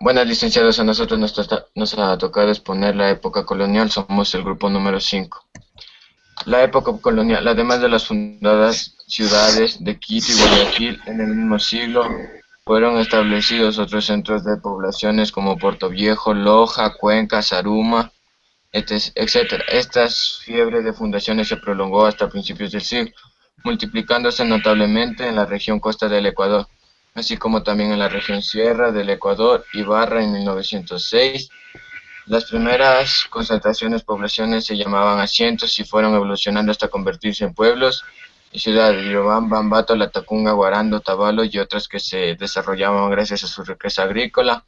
Buenas, licenciados. A nosotros nos ha tocado exponer la época colonial. Somos el grupo número 5. La época colonial, además de las fundadas ciudades de Quito y Guayaquil en el mismo siglo, fueron establecidos otros centros de poblaciones como Puerto Viejo, Loja, Cuenca, Zaruma, etcétera. Esta fiebre de fundaciones se prolongó hasta principios del siglo, multiplicándose notablemente en la región costa del Ecuador, así como también en la región sierra del Ecuador y Barra en 1906. Las primeras concentraciones poblaciones se llamaban asientos y fueron evolucionando hasta convertirse en pueblos y ciudades: Riobamba, Ambato, Latacunga, Guarando, Tabalo y otras que se desarrollaban gracias a su riqueza agrícola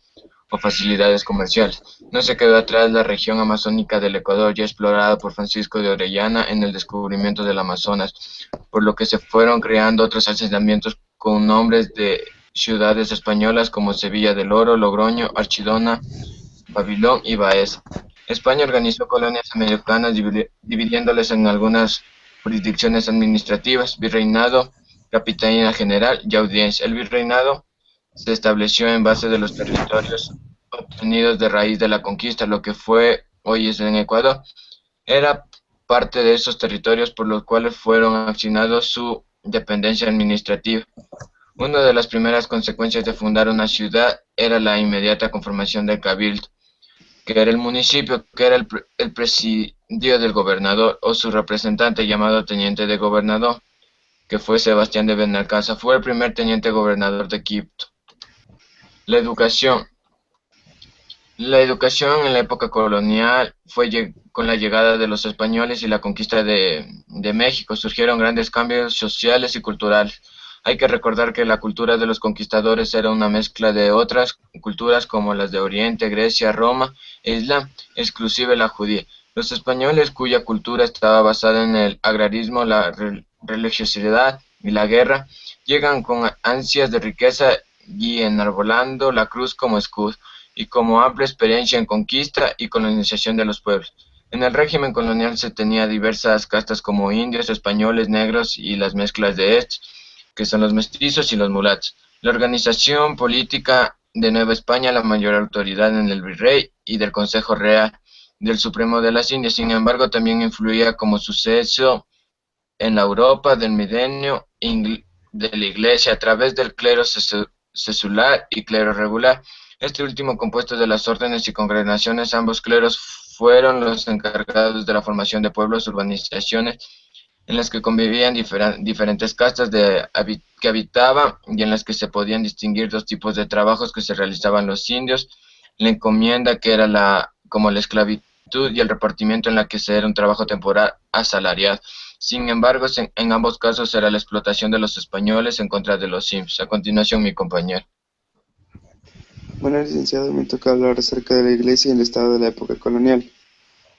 o facilidades comerciales. No se quedó atrás la región amazónica del Ecuador, ya explorada por Francisco de Orellana en el descubrimiento del Amazonas, por lo que se fueron creando otros asentamientos con nombres de ciudades españolas como Sevilla del Oro, Logroño, Archidona, Babilón y Baeza. España organizó colonias americanas dividiéndolas en algunas jurisdicciones administrativas: virreinado, capitanía general y audiencia. El virreinado se estableció en base de los territorios obtenidos de raíz de la conquista, lo que fue hoy es en Ecuador. Era parte de esos territorios por los cuales fueron asignados su dependencia administrativa. Una de las primeras consecuencias de fundar una ciudad era la inmediata conformación del cabildo, que era el municipio, que era el presidio del gobernador o su representante llamado teniente de gobernador, que fue Sebastián de Benalcázar. Fue el primer teniente gobernador de Quito. La educación. La educación en la época colonial fue con la llegada de los españoles y la conquista de México. Surgieron grandes cambios sociales y culturales. Hay que recordar que la cultura de los conquistadores era una mezcla de otras culturas como las de Oriente, Grecia, Roma e Islam, exclusive la judía. Los españoles, cuya cultura estaba basada en el agrarismo, la religiosidad y la guerra, llegan con ansias de riqueza y enarbolando la cruz como escudo y como amplia experiencia en conquista y colonización de los pueblos. En el régimen colonial se tenía diversas castas como indios, españoles, negros y las mezclas de estos, que son los mestizos y los mulatos. La organización política de Nueva España, la mayor autoridad en el virrey y del Consejo Real del Supremo de las Indias. Sin embargo, también influía como suceso en la Europa del milenio de la Iglesia a través del clero secular y clero regular. Este último, compuesto de las órdenes y congregaciones, ambos cleros fueron los encargados de la formación de pueblos, urbanizaciones en las que convivían diferentes castas que habitaban y en las que se podían distinguir dos tipos de trabajos que se realizaban los indios: la encomienda, que era como la esclavitud, y el repartimiento, en la que se era un trabajo temporal asalariado. Sin embargo, en ambos casos era la explotación de los españoles en contra de los indios. A continuación, mi compañero. Bueno, licenciado, me toca hablar acerca de la Iglesia y el Estado de la época colonial.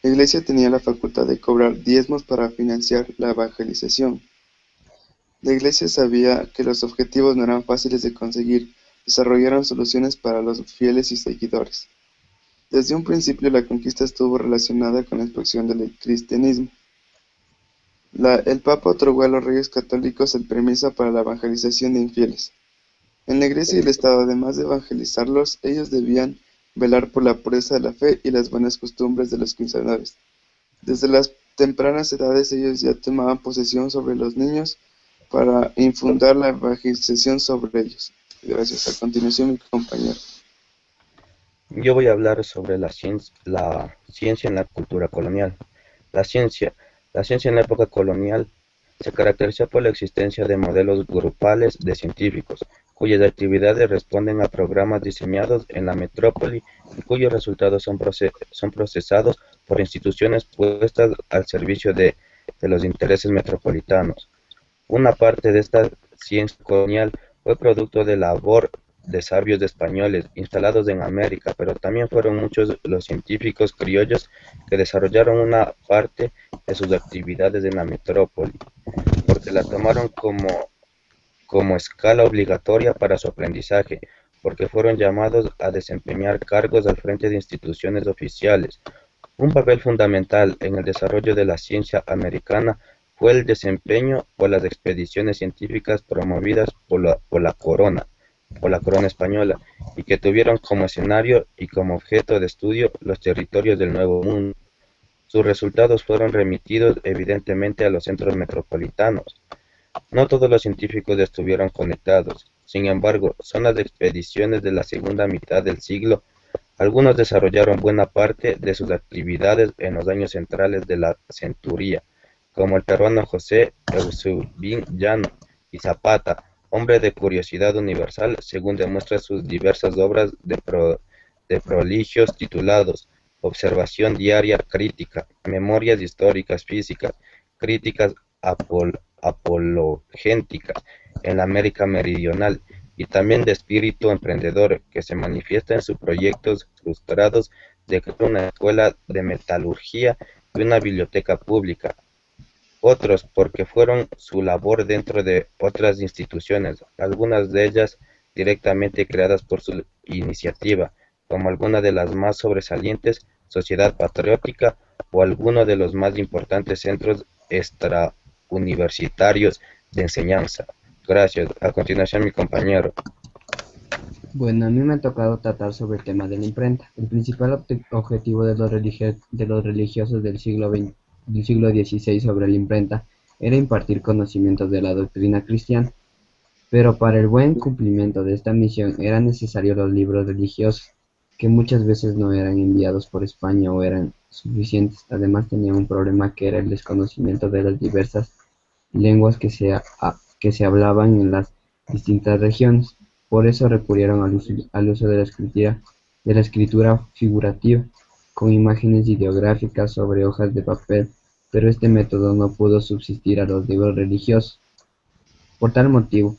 La Iglesia tenía la facultad de cobrar diezmos para financiar la evangelización. La Iglesia sabía que los objetivos no eran fáciles de conseguir, desarrollaron soluciones para los fieles y seguidores. Desde un principio la conquista estuvo relacionada con la expansión del cristianismo. El Papa otorgó a los reyes católicos el permiso para la evangelización de infieles. En la Iglesia y el Estado, además de evangelizarlos, ellos debían velar por la pureza de la fe y las buenas costumbres de los cristianos. Desde las tempranas edades ellos ya tomaban posesión sobre los niños para infundar la evangelización sobre ellos. Gracias. A continuación, mi compañero. Yo voy a hablar sobre la ciencia en la cultura colonial. La ciencia, la ciencia en la época colonial se caracterizó por la existencia de modelos grupales de científicos, cuyas actividades responden a programas diseñados en la metrópoli y cuyos resultados son procesados por instituciones puestas al servicio de los intereses metropolitanos. Una parte de esta ciencia colonial fue producto de labor de sabios españoles instalados en América, pero también fueron muchos los científicos criollos que desarrollaron una parte de sus actividades en la metrópoli, porque la tomaron como escala obligatoria para su aprendizaje, porque fueron llamados a desempeñar cargos al frente de instituciones oficiales. Un papel fundamental en el desarrollo de la ciencia americana fue el desempeño por las expediciones científicas promovidas por la corona, por la corona española y que tuvieron como escenario y como objeto de estudio los territorios del Nuevo Mundo. Sus resultados fueron remitidos evidentemente a los centros metropolitanos. No todos los científicos estuvieron conectados, sin embargo, son las expediciones de la segunda mitad del siglo. Algunos desarrollaron buena parte de sus actividades en los años centrales de la centuria, como el peruano José Eusebio Llano y Zapata, hombre de curiosidad universal, según demuestran sus diversas obras de proligios titulados Observación diaria crítica, Memorias históricas físicas, Críticas apologéticas en la América Meridional, y también de espíritu emprendedor que se manifiesta en sus proyectos frustrados de crear una escuela de metalurgia y una biblioteca pública. Otros porque fueron su labor dentro de otras instituciones, algunas de ellas directamente creadas por su iniciativa, como alguna de las más sobresalientes, Sociedad Patriótica o alguno de los más importantes centros extrauniversitarios de enseñanza. Gracias. A continuación, mi compañero. Bueno, a mí me ha tocado tratar sobre el tema de la imprenta. El principal objetivo de los religiosos del siglo XVI sobre la imprenta era impartir conocimientos de la doctrina cristiana, pero para el buen cumplimiento de esta misión eran necesarios los libros religiosos, que muchas veces no eran enviados por España o eran suficientes. Además tenían un problema que era el desconocimiento de las diversas lenguas que se hablaban en las distintas regiones. Por eso recurrieron al uso de la escritura figurativa, con imágenes ideográficas sobre hojas de papel, pero este método no pudo subsistir a los libros religiosos. Por tal motivo,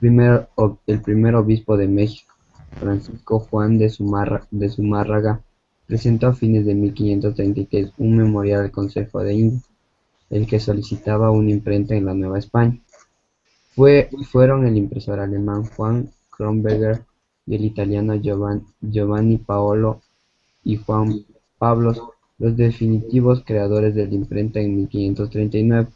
el primer obispo de México, Francisco Juan de Zumárraga, presentó a fines de 1533 un memorial al Consejo de Indias, el que solicitaba una imprenta en la Nueva España. Fueron el impresor alemán Juan Kronberger y el italiano Giovanni Paolo y Juan Pablos los definitivos creadores de la imprenta en 1539.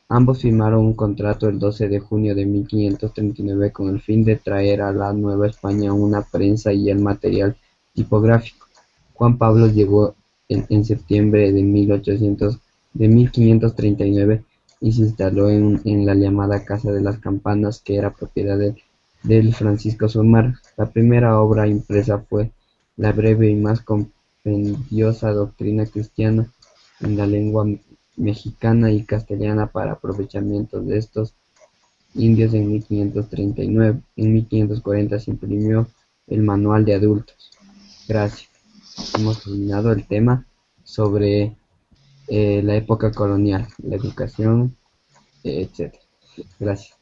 Ambos firmaron un contrato el 12 de junio de 1539 con el fin de traer a la Nueva España una prensa y el material tipográfico. Juan Pablos llegó en septiembre de 1539 y se instaló en la llamada Casa de las Campanas, que era propiedad del Francisco Zumárraga. La primera obra impresa fue la breve y más compendiosa Doctrina Cristiana en la lengua mexicana y castellana para aprovechamiento de estos indios en 1539. En 1540 se imprimió el Manual de Adultos. Gracias. Hemos terminado el tema sobre la época colonial, la educación, etc. Gracias.